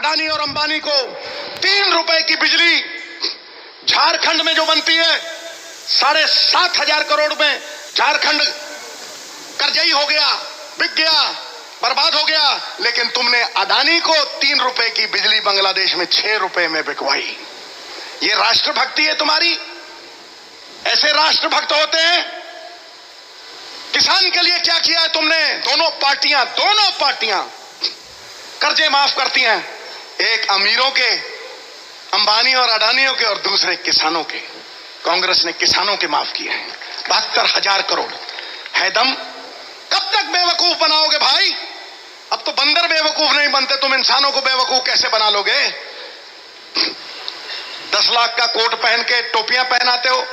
अडानी और अंबानी को 3 रुपए की बिजली झारखंड में जो बनती है 7,500 करोड़ में झारखंड कर्जई हो गया, बिक गया, बर्बाद हो गया। लेकिन तुमने अडानी को 3 रुपए की बिजली बांग्लादेश में 6 रुपए में बिकवाई। ये राष्ट्रभक्ति है तुम्हारी? ऐसे राष्ट्रभक्त होते हैं? किसान के लिए क्या किया है तुमने? दोनों पार्टियां कर्जे माफ करती हैं, एक अमीरों के, अंबानी और अडानियों के, और दूसरे किसानों के। कांग्रेस ने किसानों के माफ किए हैं 72,000 करोड़। है दम? कब तक बेवकूफ बनाओगे भाई? अब तो बंदर बेवकूफ नहीं बनते, तुम इंसानों को बेवकूफ कैसे बना लोगे? 10 लाख का कोट पहन के टोपियां पहनाते हो।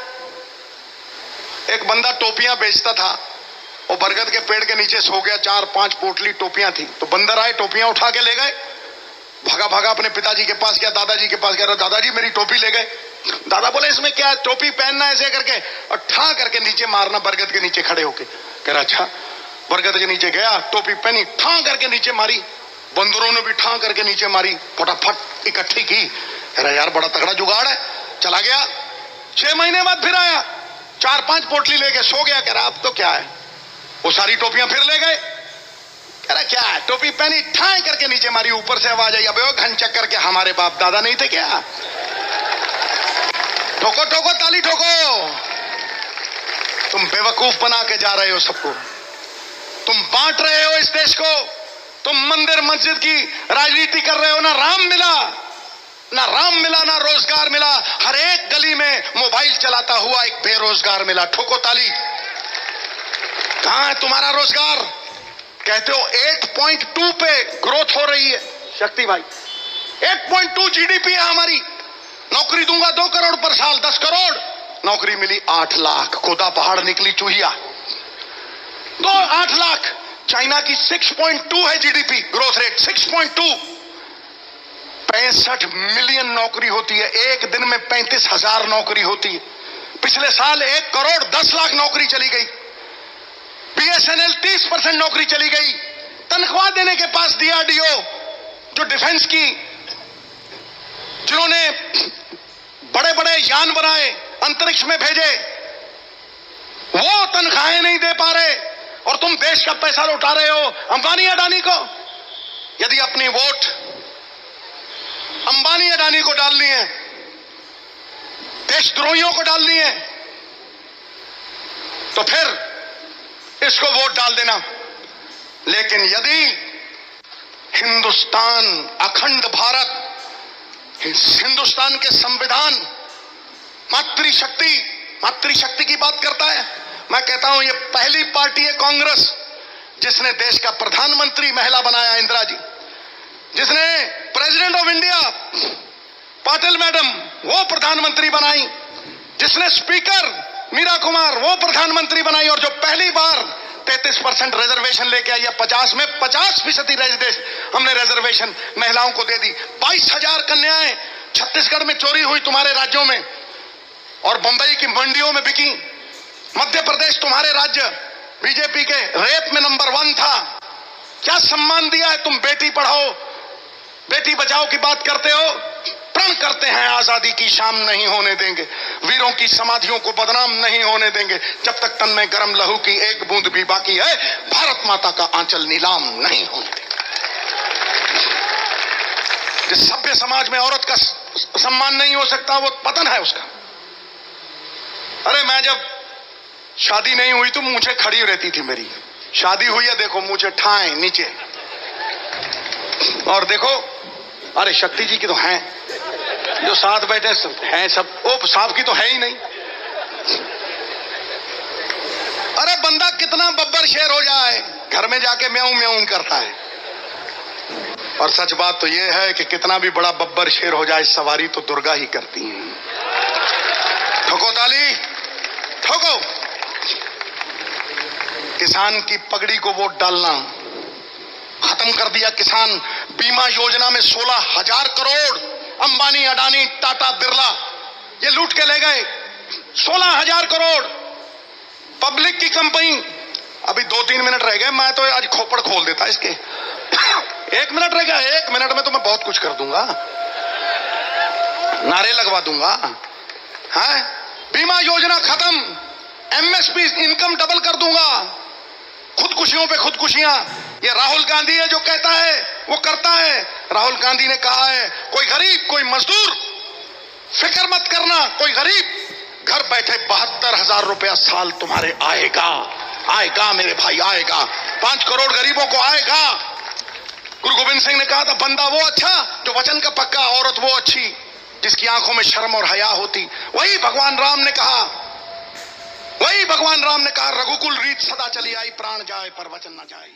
एक बंदा टोपियां बेचता था, वो बरगद के पेड़ के नीचे सो गया, 4-5 पोटली टोपियां थी। तो बंदर आए, टोपियां उठा के ले गए, भागा अपने पिताजी के पास गया, दादाजी के पास गया, दादाजी मेरी टोपी ले गए। दादा बोले इसमें क्या है? टोपी पहनना ऐसे करके और ठा करके नीचे मारना, बरगद के नीचे खड़े होके। कह रहा अच्छा। बरगद के नीचे गया, टोपी पहनी, ठा करके नीचे मारी, बंदरों ने भी ठा करके नीचे मारी, फटाफट इकट्ठी की। कह रहा यार बड़ा तगड़ा जुगाड़ है। चला गया, 6 महीने बाद फिर आया, 4-5 पोटली लेके सो गया। कह रहा अब तो क्या है? वो सारी टोपियां फिर ले गए। कह रहा क्या है? टोपी पहनी, ठाए करके नीचे मारी, ऊपर से आवाज आई, अबे वो घन चक्कर के हमारे बाप दादा नहीं थे क्या? ठोको ठोको ताली ठोको। तुम बेवकूफ बना के जा रहे हो सबको, तुम बांट रहे हो इस देश को, तुम मंदिर मस्जिद की राजनीति कर रहे हो। ना राम मिला, ना रोजगार मिला। हर एक गली में मोबाइल चलाता हुआ एक बेरोजगार मिला। ठोको ताली। कहां है तुम्हारा रोजगार? कहते हो 8.2 पे ग्रोथ हो रही है। शक्ति भाई 8.2 जीडीपी है हमारी। नौकरी दूंगा 2 करोड़ पर साल, 10 करोड़ नौकरी मिली, 8 लाख। खोदा पहाड़ निकली चूहिया, तो 8 लाख। चाइना की 6.2 है जीडीपी ग्रोथ रेट, 6.2। 65 मिलियन नौकरी होती है एक दिन में, 35,000 नौकरी होती है। पिछले साल 1 करोड़ 10 लाख नौकरी चली गई। बीएसएनएल 30% नौकरी चली गई। तनख्वाह देने के पास डीआरडीओ जो डिफेंस की, जिन्होंने बड़े बड़े यान बनाए, अंतरिक्ष में भेजे, वो तनख्वाहें नहीं दे पा रहे, और तुम देश का पैसा लौटा रहे हो अंबानी अडानी को। यदि अपनी वोट अंबानी अडानी को डालनी है, देशद्रोहियों को डालनी है, तो फिर इसको वोट डाल देना। लेकिन यदि हिंदुस्तान, अखंड भारत, हिंदुस्तान के संविधान मातृशक्ति की बात करता है, मैं कहता हूं ये पहली पार्टी है कांग्रेस जिसने देश का प्रधानमंत्री महिला बनाया, इंदिरा जी। जिसने president of India Patil madam वो प्रधानमंत्री बनाई। जिसने स्पीकर मीरा कुमार वो प्रधानमंत्री बनाई। और जो पहली बार 33% रिजर्वेशन लेके आई है, 50 में 50% हमने रिजर्वेशन महिलाओं को दे दी। 22,000 कन्याएं छत्तीसगढ़ में चोरी हुई तुम्हारे राज्यों में, और बंबई की मंडियों में बिकी। मध्य प्रदेश तुम्हारे राज्य बीजेपी के रेप में नंबर 1 था। क्या सम्मान दिया है? तुम बेटी पढ़ाओ बेटी बचाओ की बात करते हो। प्रण करते हैं आजादी की शाम नहीं होने देंगे, वीरों की समाधियों को बदनाम नहीं होने देंगे, जब तक तन में गर्म लहू की एक बूंद भी बाकी है, भारत माता का आंचल नीलाम नहीं होने देंगे। जिस सभ्य समाज में औरत का सम्मान नहीं हो सकता, वो पतन है उसका। अरे मैं जब शादी नहीं हुई तो मूंछें खड़ी रहती थी मेरी। शादी हुई है, देखो मूंछें ठाए नीचे। और देखो, अरे शक्ति जी की तो हैं, जो साथ बैठे हैं सब, ओ साहब की तो है ही नहीं। अरे बंदा कितना बब्बर शेर हो जाए, घर में जाके म्याऊं म्याऊं करता है। और सच बात तो यह है कि कितना भी बड़ा बब्बर शेर हो जाए, सवारी तो दुर्गा ही करती है। ठोको ताली ठोको। किसान की पगड़ी को वोट डालना खत्म कर दिया। किसान बीमा योजना में 16,000 करोड़ अंबानी अडानी टाटा बिरला ये लूट के ले गए। 16,000 करोड़ पब्लिक की कंपनी। अभी 2-3 मिनट रह गए, मैं तो आज खोपड़ खोल देता इसके। 1 मिनट रह गया, 1 मिनट में तो मैं बहुत कुछ कर दूंगा, नारे लगवा दूंगा। है बीमा योजना खत्म, एमएसपी इनकम डबल कर दूंगा, खुदकुशियों पे खुदकुशियां। ये राहुल गांधी है जो कहता है वो करता है। राहुल गांधी ने कहा है कोई गरीब कोई मजदूर फिक्र मत करना, कोई गरीब घर बैठे 72,000 रुपया साल तुम्हारे आएगा, आएगा मेरे भाई आएगा, 5 करोड़ गरीबों को आएगा। गुरु गोविंद सिंह ने कहा था बंदा वो अच्छा जो वचन का पक्का, औरत वो अच्छी जिसकी आंखों में शर्म और हया होती। वही भगवान राम ने कहा, वही भगवान राम ने कहा रघुकुल रीत सदा चली आई, प्राण जाए पर वचन न जाए।